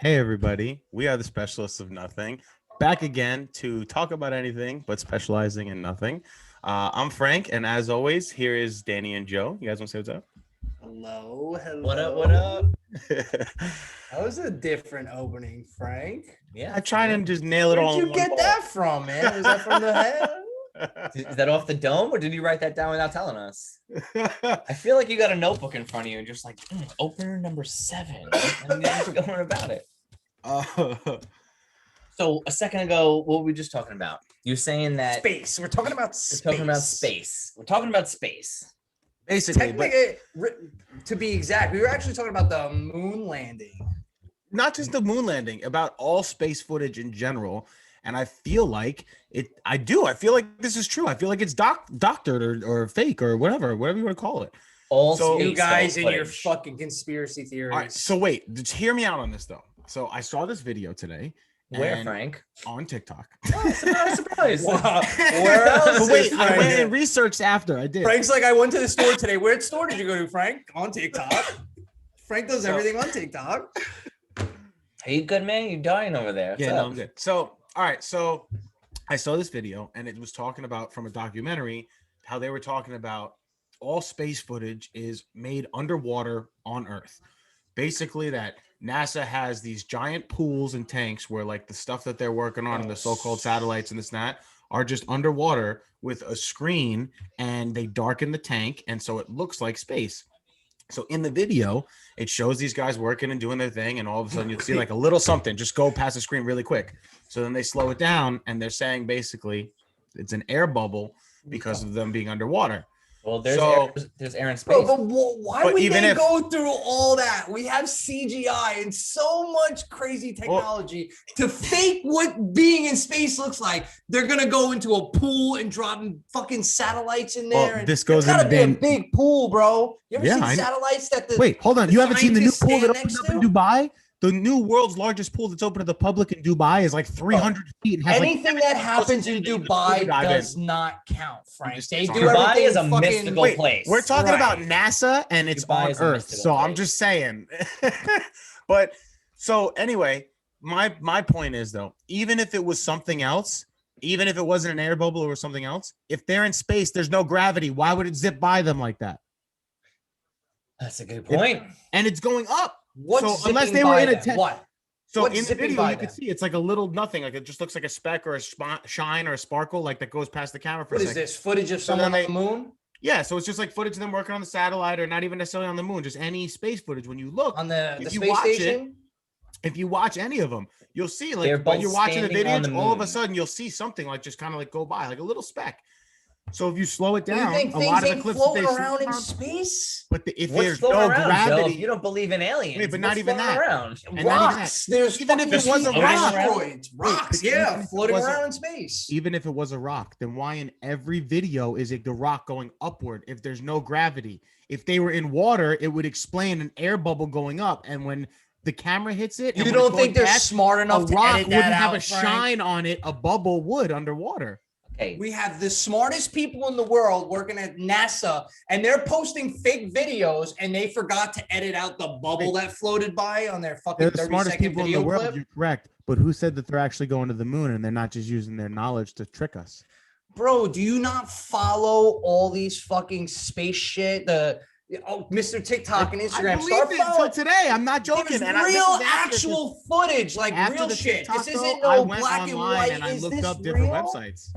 Hey, everybody. We are the specialists of nothing. Back again to talk about anything but specializing in nothing. I'm Frank, and as always, here is Danny and Joe. You guys want to say what's up? Hello, hello. What up? What up? That was a different opening, Frank. Yeah. I tried and just nail it all. Where'd in you one get ball. that from, man? Was that from the head? Is that off the dome, or did you write that down without telling us? I feel like you got a notebook in front of you and just like opener number 7, and you're just going about it. So a second ago, what were we just talking about? You're saying that Space. We're talking about space. we're talking about space. We're talking about space. Basically, but Technically, to be exact, we were actually talking about the moon landing. not just the moon landing, about all space footage in general. And I feel like I feel like this is true. I feel like it's doctored or fake or whatever you want to call it. All So- space You guys and your footage. fucking conspiracy theories. All right, so wait, just hear me out on this though. So I saw this video today. Where, and- Frank? On TikTok. Surprise! Wow. Where else? But wait, is I Frank? went and researched after. I did. Frank's like, I went to the store today. Where store did you go to, Frank? On TikTok. Frank does So- everything on TikTok. Are you good, man? You dying over there? What's Yeah, no, up? I'm good. So, all right. So I saw this video and it was talking about from a documentary how they were talking about all space footage is made underwater on Earth. Basically, that NASA has these giant pools and tanks where like the stuff that they're working on and the so-called satellites and this and that are just underwater with a screen, and they darken the tank, and so it looks like space. So in the video, it shows these guys working and doing their thing, and all of a sudden you'll see like a little something just go past the screen really quick. So then they slow it down, and they're saying basically it's an air bubble because of them being underwater. Well, there's So- there's air in space. Bro, but why But would even they if- go through all that? We have CGI and so much crazy technology to fake what being in space looks like. They're gonna go into a pool and drop fucking satellites in there. Well, and this goes it's gotta into be a Dan- big pool, bro. You ever Yeah, seen I know. satellites that the Wait, hold on. You haven't seen the new scientists pool that stand opened up next in Dubai? The new world's largest pool that's open to the public in Dubai is like 300 feet. And has like anything that happens in Dubai dive in. does not count, Frank. just They do talking. Dubai everything is a fucking- mystical Wait, place. we're talking Right. about NASA and it's Dubai on is a Earth. mystical So I'm place. just saying. But so anyway, my point is though, even if it was something else, even if it wasn't an air bubble or something else, if they're in space, there's no gravity. Why would it zip by them like that? That's a good point. And it's going up. What's So unless zipping they were by in a them? tent- What? So What's in the zipping video, by you can them? see it's like a little nothing, like it just looks like a speck or a shine or a sparkle, like that goes past the camera for What a is second. this? Footage of So someone then on the moon? Yeah, so it's just like footage of them working on the satellite, or not even necessarily on the moon, just any space footage. When you look, On the if you space watch it, station? if you watch any of them, you'll see They're like when both you're watching the standing on videos, the all of a moon. sudden you'll see something like just kind of like go by, like a little speck. So if you slow it Do you down, think a things lot of the ain't clips that they floating shoot around in are- space? but if What's there's floating no around, Joe? gravity, If you don't believe in aliens, Wait, but not what's even floating that. around. And not even that. Rocks. There's Even if fucking it was a huge rock. asteroids. Rocks, but even yeah, if it floating was a- around in space. even if it was a rock, then why in every video is it the rock going upward if there's no gravity? If they were in water, it would explain an air bubble going up, and when the camera hits it, You and when don't it's think going they're past, smart a enough to rock edit wouldn't that have out, a Frank? shine on it, a bubble would underwater. Okay, We have the smartest people in the world working at NASA, and they're posting fake videos, and they forgot to edit out the bubble that floated by on their fucking They're the 30 smartest second people in the video world. clip. You're correct, but who said that they're actually going to the moon and they're not just using their knowledge to trick us? Bro, do you not follow all these fucking space shit? Mr. TikTok and Instagram. I Start believed it until following. today. I'm not joking. There's And this real is after- actual footage, like after real the shit. TikTok, This isn't though, I no went black and online white. and I Is looked this up different real? websites.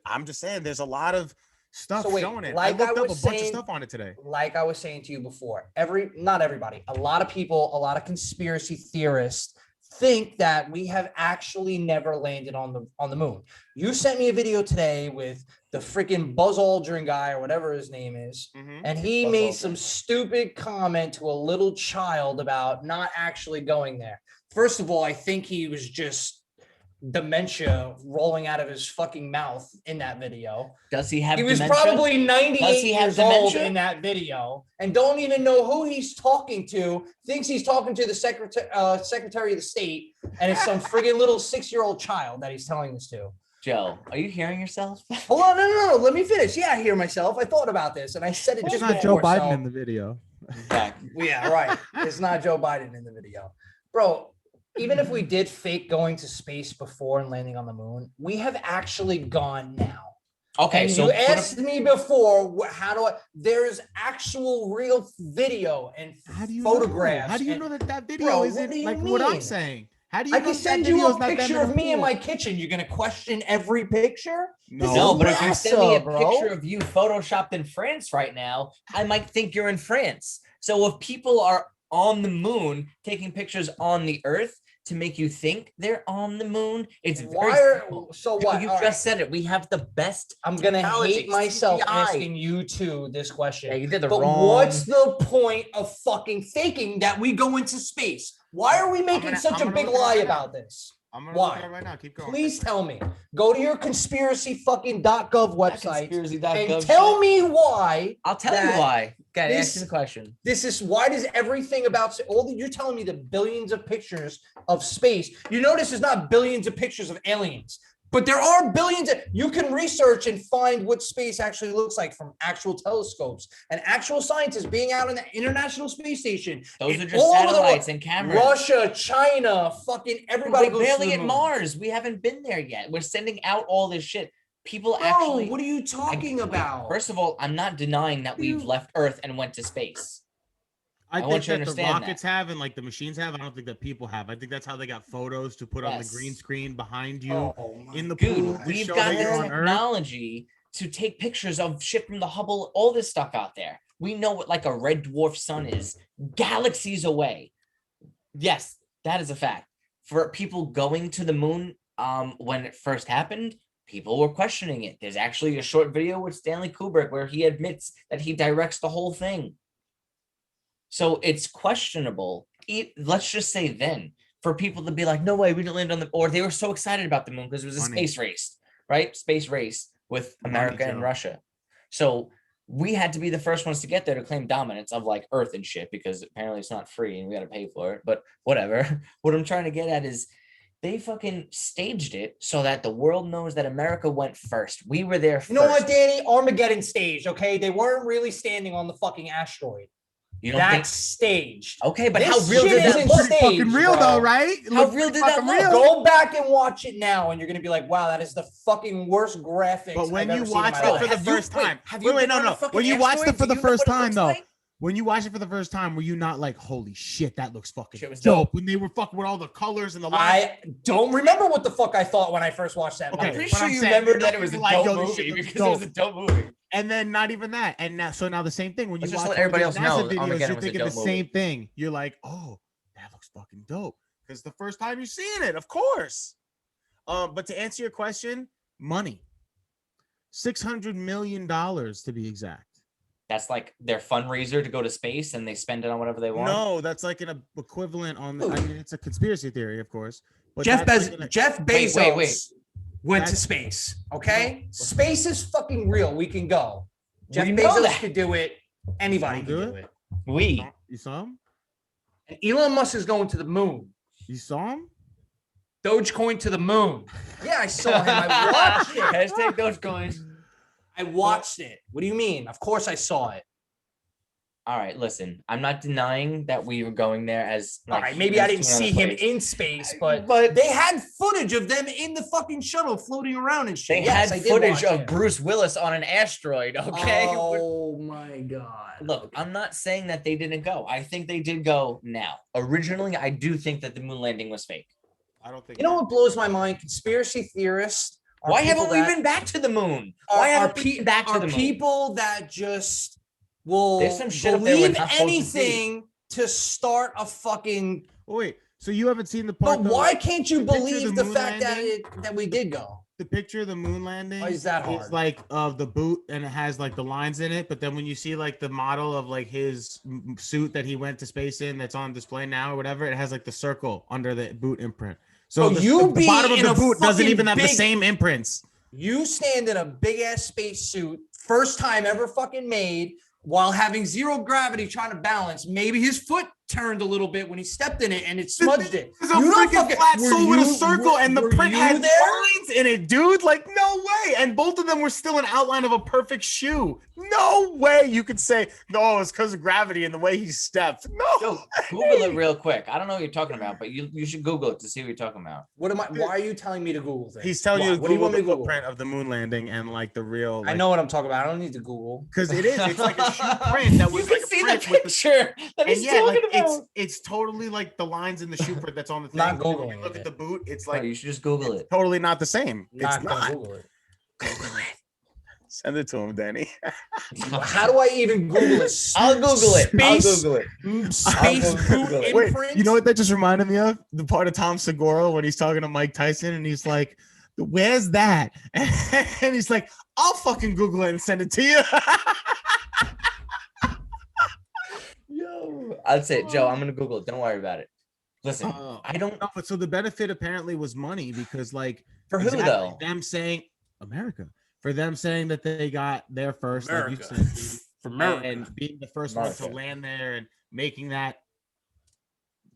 I'm just saying, there's a lot of stuff So wait, showing it. like I looked I up a was bunch of saying- stuff on it today. Like I was saying to you before, not everybody, a lot of people, a lot of conspiracy theorists think that we have actually never landed on the moon. You sent me a video today with the freaking Buzz Aldrin guy or whatever his name is, and he Buzz made Aldrin. some stupid comment to a little child about not actually going there. First of all, I think he was just dementia rolling out of his fucking mouth in that video. does he have He was dementia? probably 98 Does he have years old dementia? in that video and don't even know who he's talking to. Thinks he's talking to the Secretary of the State, and it's some friggin' little 6-year-old child that he's telling this to. Joe, are you hearing yourself? Hold on, no. Let me finish. Yeah, I hear myself. I thought about this, and I said it It's just not Joe before, Biden so- in the video. Exactly. Yeah, right. It's not Joe Biden in the video, bro. even if we did fake going to space before and landing on the moon, we have actually gone now. Okay, And so you asked me before, how do I? There's actual real video and How do you photographs. Know? How do you and- know that video Bro, what isn't do you like what I'm mean? saying? How do you I know can that send video you is a not them picture in a of me in pool? my kitchen. You're gonna question every picture? No, This no, is but if you send me a NASA, bro. picture of you photoshopped in France right now, I might think you're in France. So if people are on the moon taking pictures on the Earth to make you think they're on the moon, it's very Why are simple. so Dude, what? you All just right. said it. We have the best. I'm gonna technology, hate myself CGI. asking you two this question. Yeah, you did the But wrong. what's the point of fucking faking that we go into space? Why are we making gonna- such I'm a gonna big look it up lie right now. about this? I'm gonna Why? look it up right now. Keep going. Please tell me. Go to your conspiracy fucking .gov website Conspiracy.gov and tell shit. me why I'll tell you that why. Got to ask this- you the question. this is why does everything about you're telling me the billions of pictures of space. You notice there's not billions of pictures of aliens, but there are billions of, you can research and find what space actually looks like from actual telescopes and actual scientists being out on the International Space Station. Those and are just all over the world. satellites and cameras. Russia, China, fucking everybody We're goes to barely the at moon. Mars. We haven't been there yet. We're sending out all this shit. People Bro, actually. what are you talking about? First of all, I'm not denying that we've You- left Earth and went to space. I want think you to that the understand rockets that. have and like the machines have. I don't think that people have. I think that's how they got photos to put on the green Yes. screen behind you Oh my in the pool Dude, to we've show got that the you're on Earth. technology to take pictures of shit from the Hubble, all this stuff out there. We know what like a red dwarf sun is, galaxies away. Yes, that is a fact. For people going to the moon, when it first happened, people were questioning it. There's actually a short video with Stanley Kubrick where he admits that he directs the whole thing. So it's questionable. Let's just say then, for people to be like, no way, we didn't land on the, or they were so excited about the moon because it was a Money. space race, right? Space race with Money, America and Joe. Russia. So we had to be the first ones to get there to claim dominance of like Earth and shit because apparently it's not free and we got to pay for it. But whatever. What I'm trying to get at is they fucking staged it so that the world knows that America went first. We were there first. You know what, Danny? Armageddon staged, okay? They weren't really standing on the fucking asteroid. You don't That's think? staged. Okay, but This how real shit did that isn't look? staged, Fucking real bro. though, right? It How looks real pretty did that fucking look? Go back and watch it now, and you're gonna be like, "Wow, that is the fucking worst graphics." But when I've you ever seen in watched my it life. for the Have you- first wait, time, have you wait, been on a no. fucking When you watched asteroid? it for Do the you know first what it time, looks though, like? when you watched it for the first time, were you not like, holy shit, that looks fucking Shit was dope? dope. When they were fucking with all the colors and the lines. I don't remember what the fuck I thought when I first watched that. Okay, I'm movie. pretty but sure I'm you saying, remembered you that know, it was a you're like, dope yo, this movie shit looks because it was a dope movie. And then not even that. And now, so now the same thing. When you Let's just watch let everybody all these else know NASA videos, Armageddon you're was a thinking the dope movie. same thing. You're like, oh, that looks fucking dope. Because the first time you're seeing it, of course. But to answer your question, money. $600 million to be exact. That's like their fundraiser to go to space and they spend it on whatever they want. No, that's like an equivalent on the, I mean, it's a conspiracy theory, of course. But Jeff that's like Jeff Wait, Bezos wait. went to That's- space. Okay, space is fucking real. We can go. Jeff We know Bezos that. could do it. Anybody can Someone do do it. We. You saw him? And Elon Musk is going to the moon. You saw him? Dogecoin to the moon. Yeah, I saw him. I watched it. Hashtag Dogecoin. I watched it. What do you mean? Of course I saw it. All right, listen. I'm not denying that we were going there as. All like, right, maybe I humans didn't to see another him place. in space, but But they had footage of them in the fucking shuttle floating around and shit. they Yes, I had did footage watch of it. Bruce Willis on an asteroid. Okay. Oh my god. Look, I'm not saying that they didn't go. I think they did go now. Originally, I do think that the moon landing was fake. I don't think You know what blows my mind? Conspiracy theorists. Are Why people haven't we that- been back to the moon? are- Why are haven't we pe- been back to are the moon? people that just will There's some shit up there we're believe not supposed to see. anything to start a fucking. Oh, wait, so you haven't seen the part? But though, why can't you the picture of believe the the moon fact that landing? that we did go? the picture of the moon landing? Why is that Is hard? like of the boot, and it has like the lines in it. But then when you see like the model of like his suit that he went to space in, that's on display now or whatever, it has like the circle under the boot imprint. So Oh, the, you the be bottom of in the a boot doesn't fucking even have the big- same imprints. You stand in a big ass space suit, first time ever fucking made, while having zero gravity trying to balance. Maybe his foot turned a little bit when he stepped in it and it smudged it. It's a You don't freaking fucking- flat were sole with a you- circle, and the were print you had there? lines in it, dude. Like, no way. And both of them were still an outline of a perfect shoe. No way you could say, no, it's because of gravity and the way he stepped. No. Yo, Google it real quick. I don't know what you're talking about, but you should Google it to see what you're talking about. What am I? Why are you telling me to Google things? He's telling Why? you to What do you Google want me the to Google? footprint of the moon landing and like the real. I know what I'm talking about. I don't need to Google. Because it is. It's like a shoe print that You was can like a see the print with the picture that and he's yeah, like talking about. it's totally like the lines in the shoe print that's on the thing. Not And when you Googling look it. at the boot, it's Like, like you should just Google it. totally not the same. Not It's gonna not. Google it. Google it. Send it to him, Danny. How do I even Google it? I'll Google it. I'll Space- Google it. Space Google boot it. Wait, imprint. you know what that just reminded me of? The part of Tom Segura when he's talking to Mike Tyson and he's like, "Where's that?" And he's like, "I'll fucking Google it and send it to you." Yo, I'd say, Joe, I'm gonna Google it. Don't worry about it. Listen, I don't. No, but so the benefit apparently was money because, like, For who exactly, though? them saying America, for them saying that they got there first, like you America. said, For America. and being the first one to America. land there and making that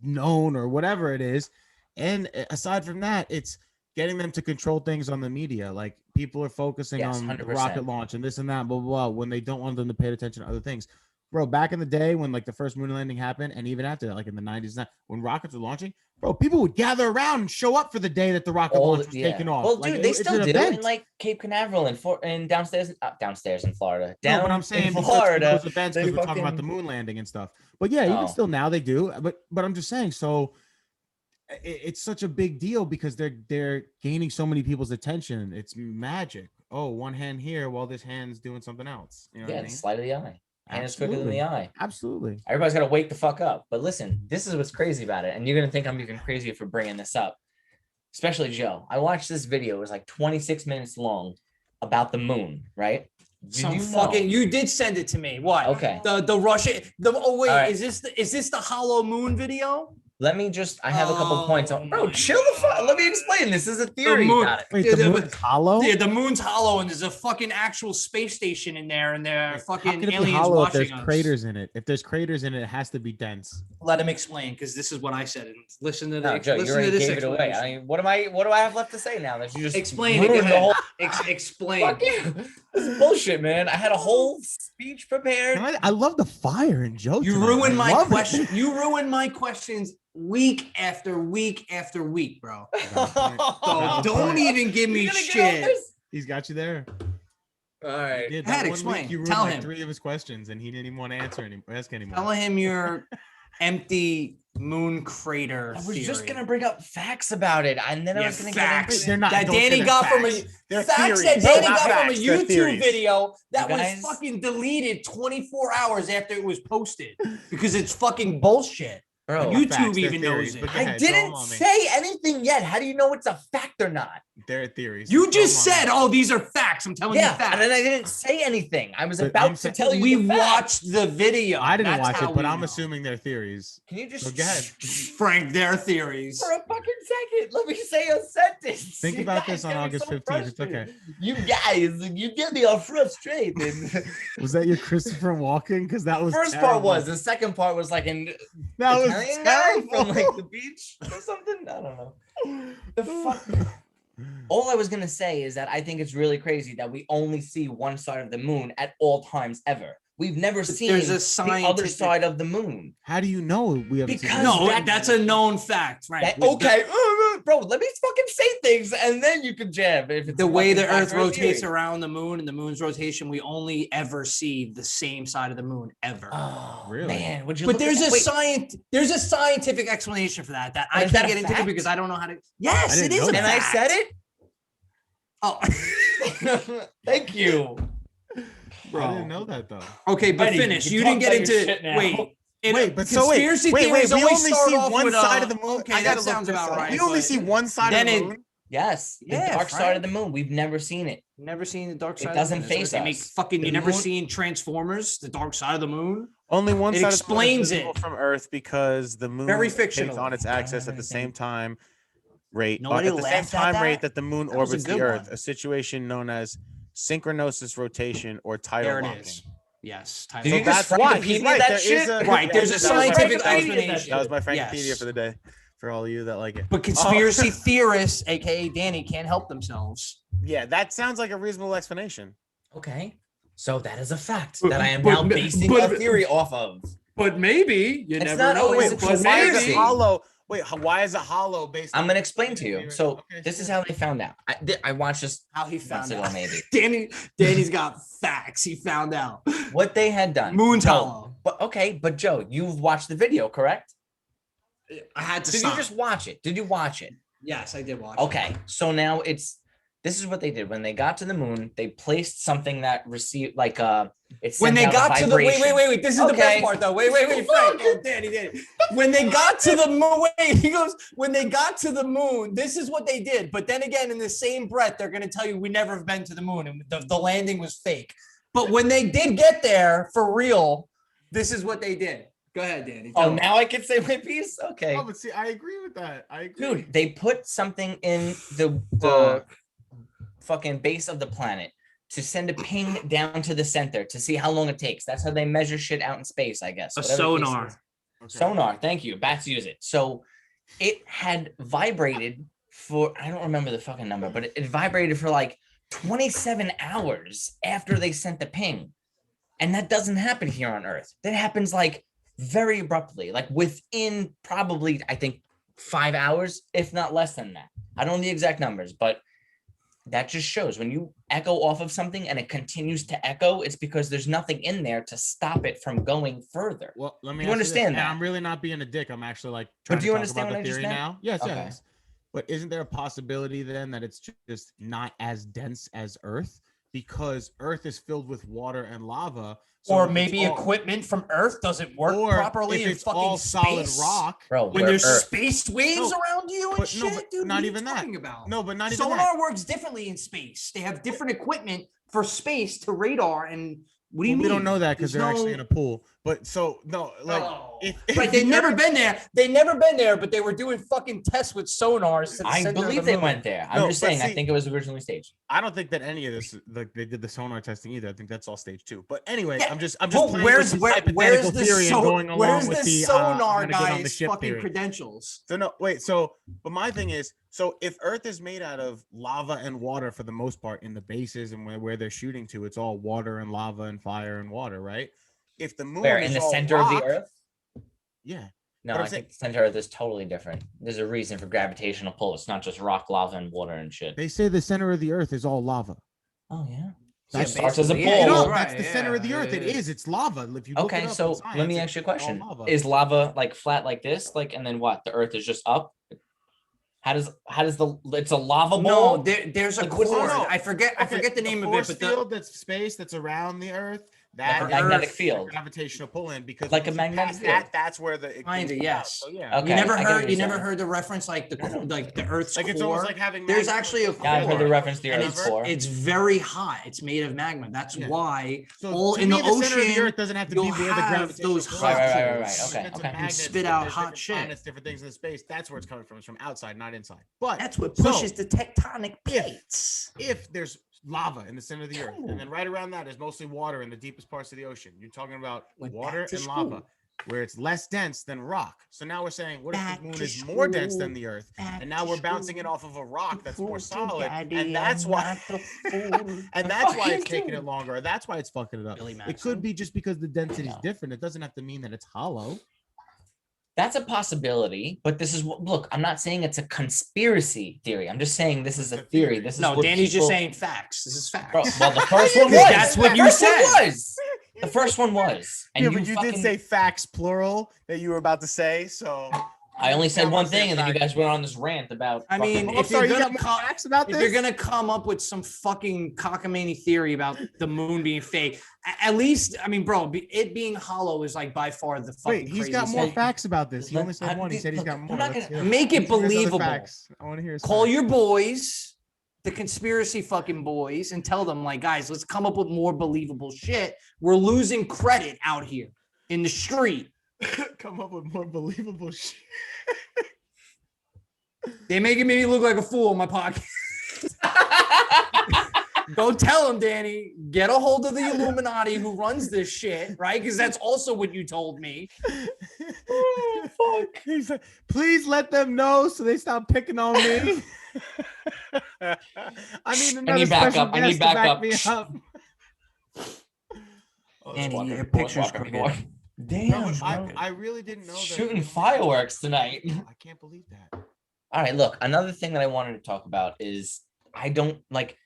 known or whatever it is. And aside from that, it's getting them to control things on the media. Like people are focusing Yes, on the 100%. rocket launch and this and that, blah, blah, blah, when they don't want them to pay attention to other things. Bro, back in the day when like the first moon landing happened, and even after that, like in the 90s, when rockets were launching, bro, people would gather around and show up for the day that the rocket launch was taking off. Well, Like, dude, they it's still an do event. in like Cape Canaveral and downstairs in Florida. No, Down but I'm saying in because Florida. those events they because we're talking about the fucking- moon landing and stuff. But yeah, even Oh. still now they do. But I'm just saying, so it's such a big deal because they're gaining so many people's attention. It's magic. Oh, one hand here while this hand's doing something else. You know Yeah, what I the mean? sleight of the eye. And it's quicker than the eye. Absolutely. Everybody's got to wake the fuck up. But listen, this is what's crazy about it. And you're going to think I'm even crazier for bringing this up, especially Joe. I watched this video. It was like 26 minutes long about the moon, right? Did Some you know- fucking. You did send it to me. What? Okay. The Russian. Oh wait, All right. is this the hollow moon video? Let me just, I have a couple points. Oh Bro, my chill the fuck. Let me explain. This is a theory moon- about it. Wait, Yeah, the the- moon is hollow? Yeah, the moon's hollow and there's a fucking actual space station in there, and there are How fucking can it be aliens hollow if watching there's us. craters in it? If there's craters in it, it has to be dense. Let him explain, because this is what I said. And listen to No, the Joe, you listen to already this gave it away. explanation. I mean, what do I have left to say now? That you just Explain ruined it. the whole. Explain. Fuck you. This is bullshit, man. I had a whole speech prepared. I love the fire in Joe. You tonight. ruined I my love it. question. You ruined my questions week after week after week, bro. So Oh, don't even give me You gonna get on shit. this? He's got you there. All right. He did. Go ahead, That one explain. week, you ruined Tell like him. 3 of his questions, and he didn't even want to ask anymore. Tell him your empty moon crater. I was just theory. gonna bring up facts about it, and then I Yeah, was gonna facts. get They're into not- that don't say Danny they're got from a facts. They're facts theories. that Danny They're not got from a facts. They're YouTube theories. video that You was guys- fucking deleted 24 hours after it was posted because it's fucking bullshit. bro. YouTube Facts, they're even knows theories, it. but go I ahead, throw 'em didn't on me. say anything yet. How do you know it's a fact or not? They're theories. You Throw just 'em on said, me. "Oh, these are facts." I'm telling Yeah, you facts. and then I didn't say anything. I was But about I'm to saying- tell you. we the facts. watched the video. I didn't That's watch how it, but we I'm know. assuming they're theories. Can you just So go ahead. Frank, their theories. for a fucking second? Let me say a sentence. Think You about guys this on get me August so 15th. It's okay. frustrated. You guys, you get me all frustrated. Was that your Christopher Walken? Because that was First terrible. part was. The second part was like an that was Italian guy terrible. from like the beach or something. I don't know. The fuck. All I was gonna say is that I think it's really crazy that we only see one side of the moon at all times ever. We've never seen There's a the other scientific- side of the moon. How do you know we haven't seen Because that? No, that- that's a known fact, right? That- okay, bro, let me fucking say things and then you can jab. If it's The a way fucking the fact Earth or a rotates theory. around the moon and the moon's rotation, we only ever see the same side of the moon ever. Oh, Really? man, would you? But look at there's that? that? Wait, There's a scientific explanation for that I Is that can't a get into fact? because I don't know how to. Yes, I it didn't is know a and I fact. said it. Oh, Thank you. I didn't know that though. okay, but Eddie, finish. you You can didn't get talk about your shit into now. wait. Wait, but so wait, conspiracy wait, theories we always only start see off one with side a- of the moon. Okay, I that gotta look sounds this about up. right. We only but see one side then of it- the moon. Yes, the Yeah, dark side Frank. of the moon. We've never seen it. Never seen the dark It side. doesn't of the moon. face They make us. fucking. The You never moon- seen Transformers, the dark side of the moon? Only one It side of the moon explains is visible it. from Earth because the moon Very rotates fictional. on its axis at the Everything. same time rate. Nobody at the same laughed at time that? rate that the moon That was a orbits the good Earth, one. a situation known as synchronosis rotation or tidal There it locking. is. Yes. Did So you just that's why he's Frankipedia right. that There is shit? a Right, there's a that was my scientific Frankipedia. explanation. That was my Yes. Frankipedia for the day. For all of you that like it. But conspiracy theorists, aka Danny, can't help themselves. Yeah, that sounds like a reasonable explanation. Okay. So that is a fact But- that I am but- now basing but- a theory off of. But maybe you It's never not know. always a Wait, so but why is conspiracy. it hollow? Wait, why is it hollow based I'm on gonna explain to you. theory? So Okay, this is sure. how they found out. I watched this How he months found ago, out. maybe. Danny's got facts. He found out. What they had done. Moon's Joe, hollow. But Joe, you've watched the video, correct? I had to Did stop. you just watch it? Did you watch it? Yes, I did watch. it. Okay, so now this is what they did when they got to the moon. They placed something that received like it When sent they out a got to the vibration. wait. This is the best Okay. part though. Wait, Frank. Oh, Danny. When they got to the moon, he goes. When they got to the moon, this is what they did. But then again, in the same breath, they're gonna tell you we never have been to the moon and the landing was fake. But when they did get there for real, this is what they did. Go ahead, Danny. Oh, Tell me. now I can say my piece. Okay, Oh, but see, I agree with that. I agree. dude, they put something in the fucking base of the planet to send a ping down to the center to see how long it takes. That's how they measure shit out in space, I guess. A whatever the case sonar. is. Okay. Sonar, thank you. Bats use it. So it had vibrated for, I don't remember the fucking number, but it vibrated for like 27 hours after they sent the ping. And that doesn't happen here on Earth. That happens like very abruptly, like within probably, I think, 5 hours, if not less than that. I don't know the exact numbers, but that just shows when you echo off of something and it continues to echo, it's because there's nothing in there to stop it from going further. Well, let me. You ask understand this, and that? I'm really not being a dick. I'm actually like But trying do to you talk understand about what the I just theory meant? now. Yes, Okay. yes. But isn't there a possibility then that it's just not as dense as Earth because Earth is filled with water and lava? So Or if it's maybe all- equipment from Earth doesn't work or properly if in it's fucking all solid space. rock. Bro, When we're there's Earth. space waves No, around you and but shit, no, but dude. not what are even you that. talking about? No, but not even Sonar that. works differently in space. They have different equipment for space to radar. And what do you Well, mean? we don't know that because There's they're actually in a pool. But so no, like Oh. if Right, they've the never Earth- been there. They never been there, but they were doing fucking tests with sonars. To the I center of believe the they moon. went there. I'm No, just but saying, I see- think it was originally staged. I don't think that any of this like they did the sonar testing either. I think that's all stage 2. But anyway, Yeah, I'm just playing Well, with where's this where's hypothetical the theory and going along where's with the the sonar I'm gonna get on the guy's ship fucking theory. credentials? So no, wait. So, but my thing is, so if Earth is made out of lava and water for the most part in the bases and where they're shooting to, it's all water and lava and fire and water, right? If the moon Where is in the all center rock, of the Earth? yeah. No, But I'm I think the center of Earth is totally different. There's a reason for gravitational pull. It's not just rock, lava, and water and shit. They say the center of the Earth is all lava. Oh yeah. That starts as a basically, pull. yeah, No, you're that's right, the center of the yeah, Earth. It yeah. is. It's lava. If you look Okay, it up in so let science, me it's ask you a all question. lava. Is lava like flat like this? Like, and then what? The Earth is just up? How does it's a lava No, ball? there's a Like, what's cord. this? I forget the name of it, force but the, field that's space that's around the Earth. Like That a is magnetic the field. gravitational pull in because Like a once you magnetic pass field. that, that's where the it Kinda, goes out. yes. So yeah, Okay, you never I get what heard you're you never saying. heard the reference like the Earth's like it's core. almost like having. There's magma. actually a Yeah, I've heard the core, reference to the and Earth's it's core. it's very hot. It's made of magma. That's Yeah. why So all to in me, the center of the ocean, Earth doesn't have to you'll be where the have gravitational those pull hot is. Right, holes. okay, It's okay. magnets, Spit out there's hot different shit. planets, different things in space. That's where it's coming from. It's from outside, not inside. But That's what So, pushes the tectonic if- plates. if there's lava in the center of the Earth, and then right around that is mostly water in the deepest parts of the ocean, you're talking about Went water back to and lava, school. where it's less dense than rock. So now we're saying, what if Back the moon to is more dense school. than the Earth? Back And now to we're bouncing it school. off of a rock that's more Fool to solid, daddy, and that's I'm why. not the fool. And that's why Fuck it's you taking doing? it longer. Or that's why it's fucking it up. Billy It Madison. could be just because the density is know. different. It doesn't have to mean that it's hollow. That's a possibility, but this is what look, I'm not saying it's a conspiracy theory. I'm just saying this is a It's a theory. theory. This is No, what Danny's just people- saying facts. This is facts. Bro, well, the first one was. That's what you First one said. was. The first one was. And yeah, but you fucking- did say facts plural that you were about to say. So I only said I'm one gonna say thing, and then you fact. guys went on this rant about. I mean, fucking- I'm if you're sorry, you gonna got more co- facts about If this? you're gonna come up with some fucking cockamamie theory about the moon being fake, at least, I mean, bro, it being hollow is like by far the fucking. Wait, he's got craziest more thing. facts about this. He only said I- one. He said he's look, got I'm more. not Let's gonna- hear Make it let's hear his other believable. facts. I want to hear his Call facts. your boys, the conspiracy fucking boys, and tell them like, guys, let's come up with more believable shit. We're losing credit out here in the street. Come up with more believable shit. They making me look like a fool on my podcast. Go tell him, Danny. Get a hold of the Illuminati who runs this shit, right? Because that's also what you told me. Fuck. He's like, please let them know so they stop picking on me. I need another special backup. I need guest to back backup. me up. Oh, Danny, Walker, your Walker, picture's Walker, crooked. Walker. no, Damn, but bro. I really didn't know that. Shooting fireworks tonight. I can't believe that. All right, look, another thing that I wanted to talk about is I don't like,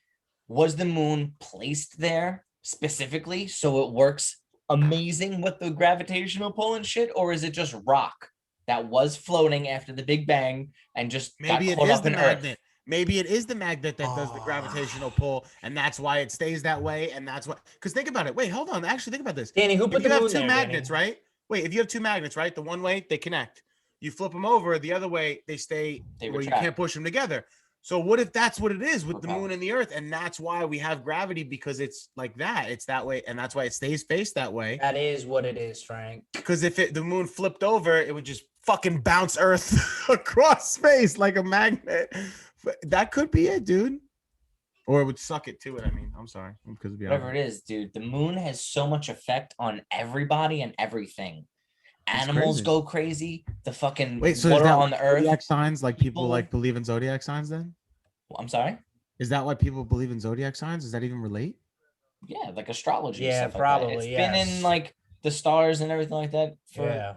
was the moon placed there specifically so it works amazing with the gravitational pull and shit, or is it just rock that was floating after the Big Bang and just Maybe got it caught is up the in magnet. Earth? Maybe it is the magnet that does the gravitational pull, and that's why it stays that way. And that's what, because think about it. Wait, hold on. Actually, think about this. Danny, who put If the you moon have two there, magnets, Danny? right? Wait, if you have two magnets, right? The one way they connect. You flip them over, the other way they stay They where you retract. can't push them together. So what if that's what it is with the Okay. moon and the earth, and that's why we have gravity, because it's like that. It's that way, and that's why it stays faced that way. That is what it is, Frank. Because if the moon flipped over, it would just fucking bounce Earth across space like a magnet. But that could be it, dude. Or it would suck it to it. I mean, I'm sorry, because it'd be Whatever it is, dude, the moon has so much effect on everybody and everything. Animals crazy. go crazy. The fucking Wait, so water is that on the earth. zodiac signs? Like people People- like believe in zodiac signs? Then I'm sorry. is that why people believe in zodiac signs? Does that even relate? Yeah, like astrology. and Yeah, stuff like that. probably, It's yes. been in like the stars and everything like that. For, Yeah.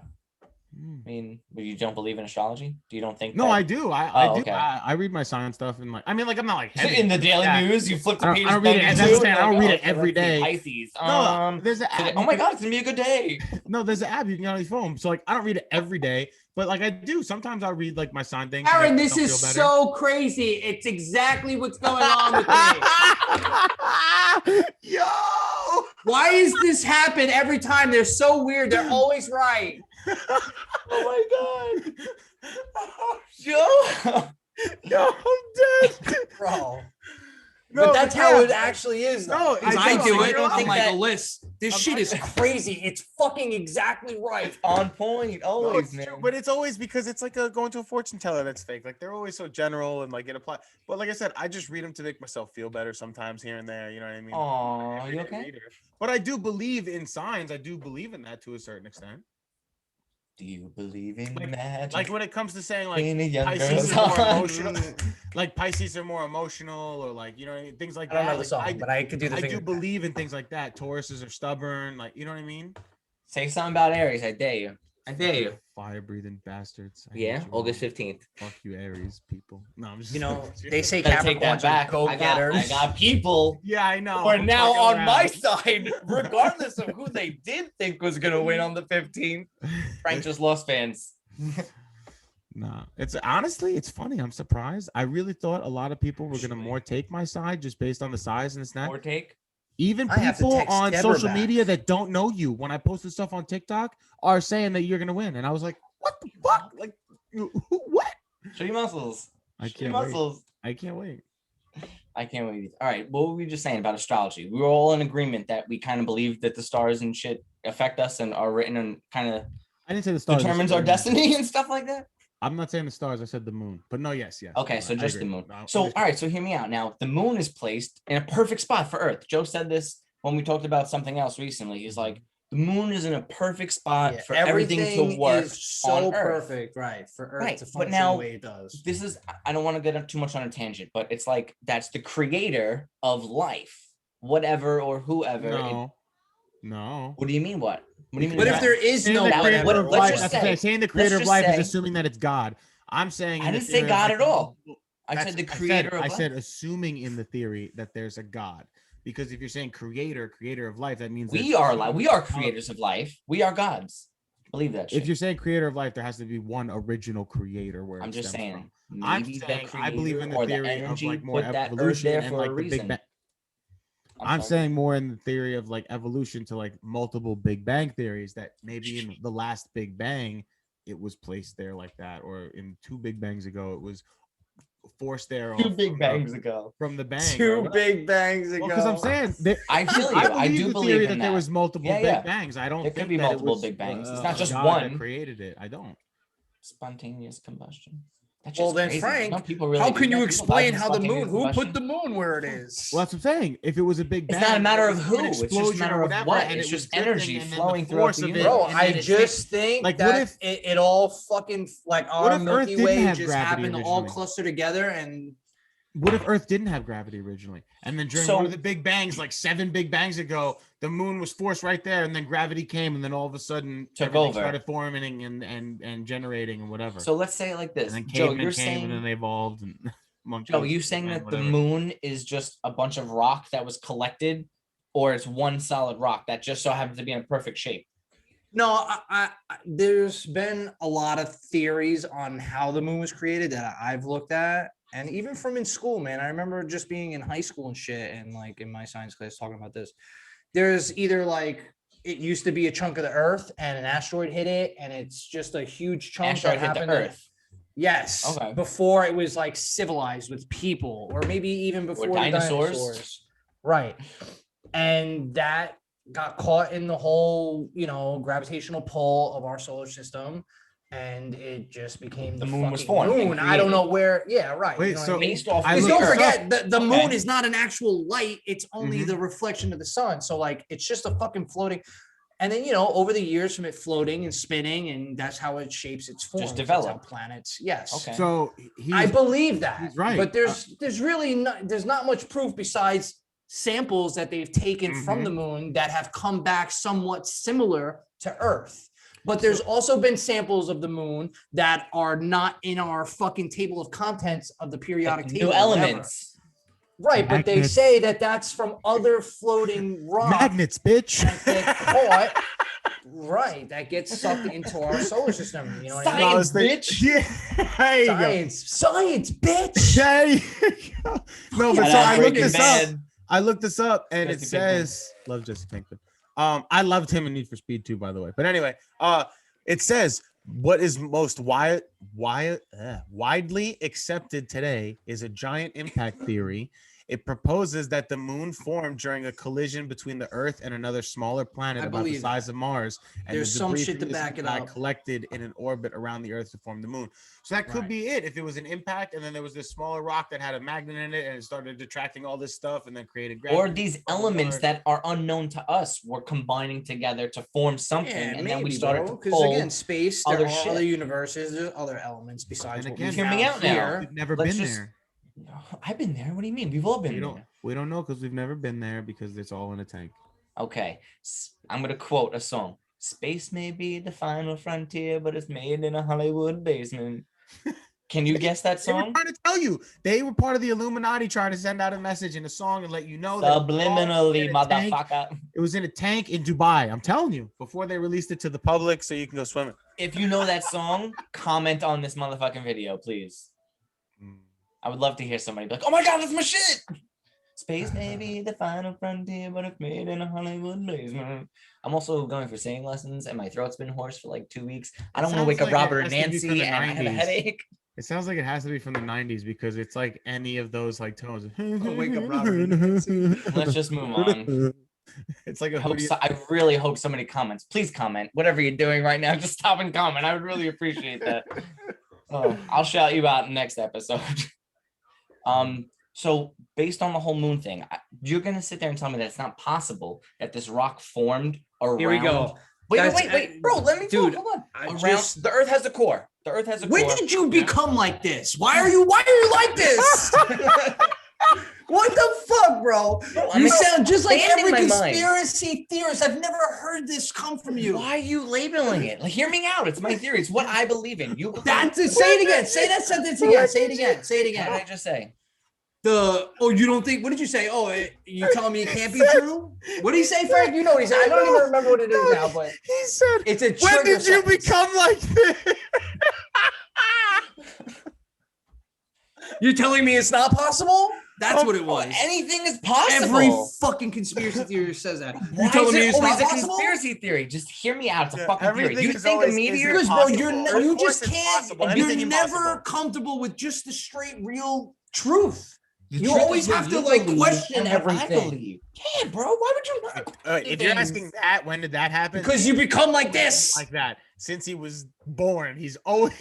Hmm. I mean, you don't believe in astrology? Do you don't think? No, that- I do. I Oh, do. okay. I read my science stuff and like. I mean, like I'm not like Is it heavy in the into Daily that. News? You flip the I page. don't read it. and That's what I'm saying, you're I don't like, read it okay, every let's see, day. Pisces. No, there's an app. oh you my can- god, it's gonna be a good day. No, there's an app you can get on your phone. So like, I don't read it every day, but like I do. Sometimes I'll read like my sign thing. to make Aaron, this myself is feel better. so crazy. It's exactly what's going on with me. Yo. Why is this happen every time? They're so weird. They're always right. Oh my god. Joe. Yo, I'm dead. Bro. No, but that's but how yeah. it actually is. No, Because I I do. do I it. don't I'm think like, that- Alyssa, this I'm shit not- is crazy. It's fucking exactly right. On point, No, always, it's man. true, but it's always because it's like going to a fortune teller that's fake. Like they're always so general and like it apply. But like I said, I just read them to make myself feel better sometimes here and there. You know what I mean? Aw, Everyday you okay? reader. But I do believe in signs. I do believe in that to a certain extent. Do you believe in Like- magic? Like when it comes to saying like in a young Pisces girl's is more heart? emotional, like Pisces are more emotional, or like you know what I mean? Things like I don't that. know the Like, song, but I could do the I finger. do believe in things like that. Tauruses are stubborn, like you know what I mean? Say something about Aries. I dare you. I dare you. Fire breathing bastards. I hate Yeah, you August all. 15th. Fuck you, Aries people. No, I'm just. You know, they say Gotta take that Capricorns back. are go I getters. got people Yeah, I know. who are I'm now fucking on my around. side, regardless of who they did think was gonna win on the 15th. Frank just lost fans. Nah, it's honestly, it's funny. I'm surprised. I really thought a lot of people were gonna more take my side just based on the size and the snack. More take. Even I have to people text on Deborah social back. media that don't know you, when I posted stuff on TikTok, are saying that you're gonna win, and I was like, "What the fuck? Like, what?" Show your muscles. I Show your can't wait. muscles. I can't wait. I can't wait. All right. What were we just saying about astrology? We were all in agreement that we kind of believe that the stars and shit affect us and are written and kind of I didn't say the stars. I determines said our the moon. destiny and stuff like that. I'm not saying the stars. I said the moon. But no, yes. Okay, so I just the agree. moon. No, So, just- all right, so hear me out. Now, the moon is placed in a perfect spot for Earth. Joe said this when we talked about something else recently. He's like, the moon is in a perfect spot Yeah, for everything to work. is so on Earth. perfect, right? For Earth Right, to but function now the way it does. This is, I don't want to get too much on a tangent, but it's like that's the creator of life, whatever or whoever. No. What do you mean? What do you mean? But if that? there is Saying no the that- creator what- of let's life, just that's what I'm saying. say- Saying the creator of just life say- is assuming that it's God. I'm saying I in the didn't say theory of, God like, at all. I that's- said the creator of I life. said assuming in the theory that there's a God, because if you're saying creator of life, that means we there's are two- like we are creators of life. We are gods. Believe that shit. If you're saying creator of life, there has to be one original creator. Where I'm it just stems saying. from. I'm Maybe the saying I believe in the creator or theory of energy like more put that Earth evolution there and for like a the Big reason. Bang. I'm I'm sorry. saying more in the theory of like evolution to like multiple Big Bang theories, that maybe in the last Big Bang it was placed there like that, or in two Big Bangs ago it was forced there Two off big from bangs the, ago. from the bang. Two big bangs ago. Because I'm saying that I feel you. I I believe do the believe theory in that that. there was multiple Yeah, Big yeah. Bangs. I don't There could think be that multiple it was, Big Bangs. It's not just God one. that created it. I don't. Spontaneous combustion. That's Well, just then, crazy. Frank, Some people really how do can that. you People buy explain this how the fucking moon? Who question. put the moon where it is? Well, that's what I'm saying. If it was a big It's bang, not a matter it of was from an who, it's just a explosion or matter of whatever, what. and It's it was just drifting, energy and then flowing the throughout force the of it, universe. Bro, and I then it just think like, that what if- it all fucking like What our if Earth Milky didn't Way have just gravity happened to all originally? cluster together and What if Earth didn't have gravity originally? And then during one of So- the big bangs, like 7 big bangs ago, the moon was forced right there, and then gravity came, and then all of a sudden Took everything over. started forming and generating and whatever. So let's say it like and this. then Joe, cavemen you're came, and then saying, they evolved. And monkeys, Joe, you saying cavemen, that the whatever. moon is just a bunch of rock that was collected, or it's one solid rock that just so happens to be in a perfect shape? no, there's been a lot of theories on how the moon was created that I've looked at. And even from in school, man, I remember just being in high school and shit, and like in my science class talking about this. There's either like it used to be a chunk of the Earth and an asteroid hit it, and it's just a huge chunk Asteroid that hit the happened. Earth. Yes, Okay. before it was like civilized with people, or maybe even before the dinosaurs. Right, and that got caught in the whole, gravitational pull of our solar system, and it just became The the moon was fucking formed and moon. I don't created. know where. Yeah, right. Wait, you know what so I mean? Based off I Because looked don't it up. forget, the Okay. moon is not an actual light. It's only Mhm. the reflection of the sun. So like, it's just a fucking floating. And then, over the years from it floating and spinning, and that's how it shapes its form. That's how developed. planets. Yes. Okay. So I he's believe that. he's right. But there's really there's not much proof besides samples that they've taken from Mhm. the moon that have come back somewhat similar to Earth. But there's also been samples of the moon that are not in our fucking table of contents of the periodic Like table. new or whatever. elements. Right, but they Magnets. say that that's from other floating rocks magnets, bitch. that get caught. Right, that gets sucked into our solar system. You know what I mean? Science, bitch. Yeah, there you go. Science, bitch. There you go. No, but Shout so out I looked Breaking this up. Bad. I looked this up, and it Jesse Pinkman. says, "Love Jesse Pinkman." I loved him in Need for Speed too, by the way. But anyway, it says what is most widely accepted today is a giant impact theory. It proposes that the moon formed during a collision between the Earth and another smaller planet I about the believe size that. of Mars, and There's the some debris shit from to this back it impact up. collected in an orbit around the Earth to form the moon. So that could Right. be it. If it was an impact, and then there was this smaller rock that had a magnet in it, and it started attracting all this stuff, and then created gravity. Or these elements that are unknown to us were combining together to form something, and then we started to because pull. again, space, there other are shit. other universes, there's other elements besides And what again, we Hear me have out now. here. We've never Let's been just- there. I've been there. What do you mean? We've all been there. We don't know because we've never been there because it's all in a tank. Okay, I'm gonna quote a song. Space may be the final frontier, but it's made in a Hollywood basement. Can you guess that They were song? trying to tell you. They were part of the Illuminati trying to send out a message in a song and let you know that it was all Subliminally, in a tank. motherfucker. It was in a tank in Dubai. I'm telling you, before they released it to the public so you can go swimming. If you know that song, comment on this motherfucking video, please. I would love to hear somebody be like, "Oh my god, that's my shit." Space may be the final frontier, but it's made in a Hollywood basement. I'm also going for singing lessons, and my throat's been hoarse for like 2 weeks. I don't want to sounds wake up like it Robert and has to be from Nancy, the and I have a 90s. headache. It sounds like it has to be from the 90s because it's like any of those like tones. wake up Robert and Nancy. Let's just move on. It's like a I hoodie. really hope somebody comments. Please comment. Whatever you're doing right now, just stop and comment. I would really appreciate that. Oh, I'll shout you out next episode. So based on the whole moon thing, you're gonna sit there and tell me that it's not possible that this rock formed around. Here we go. Wait, That's- wait, bro. Let me dude, hold on. I Around just- the Earth has a core. The Earth has a When core. did you become like this? Why are you like this? What the fuck, bro? I'm You sound just like expanding every my mind. conspiracy theorist. I've never heard this come from you. Why are you labeling it? Like, hear me out. It's my theory. It's what I believe in. You That's it. Say it again. Say that sentence again. Say it again. Say it What did I again. just say? You don't think? What did you say? You telling me it can't be true? What did he say, Frank? You know what he said. I don't even remember what it is now, but He said, it's a. "When trigger did you sentence. become like this?" You're telling me it's not possible? That's what it was. Anything is possible. Every fucking conspiracy theorist says that. Why You're telling is me it it's always not a possible? conspiracy theory? Just hear me out. It's a Yeah, fucking theory. everything You is think a always- meteor? Because, bro, possible. you Of course just it's can't. possible. You're Anything never possible. comfortable with just the straight, real truth. The You truth always is what have to, you like, believe question and what I everything. believe. Yeah, bro. Why would you not? If you're asking that, when did that happen? Because you become like this. Like that. Since he was born, he's always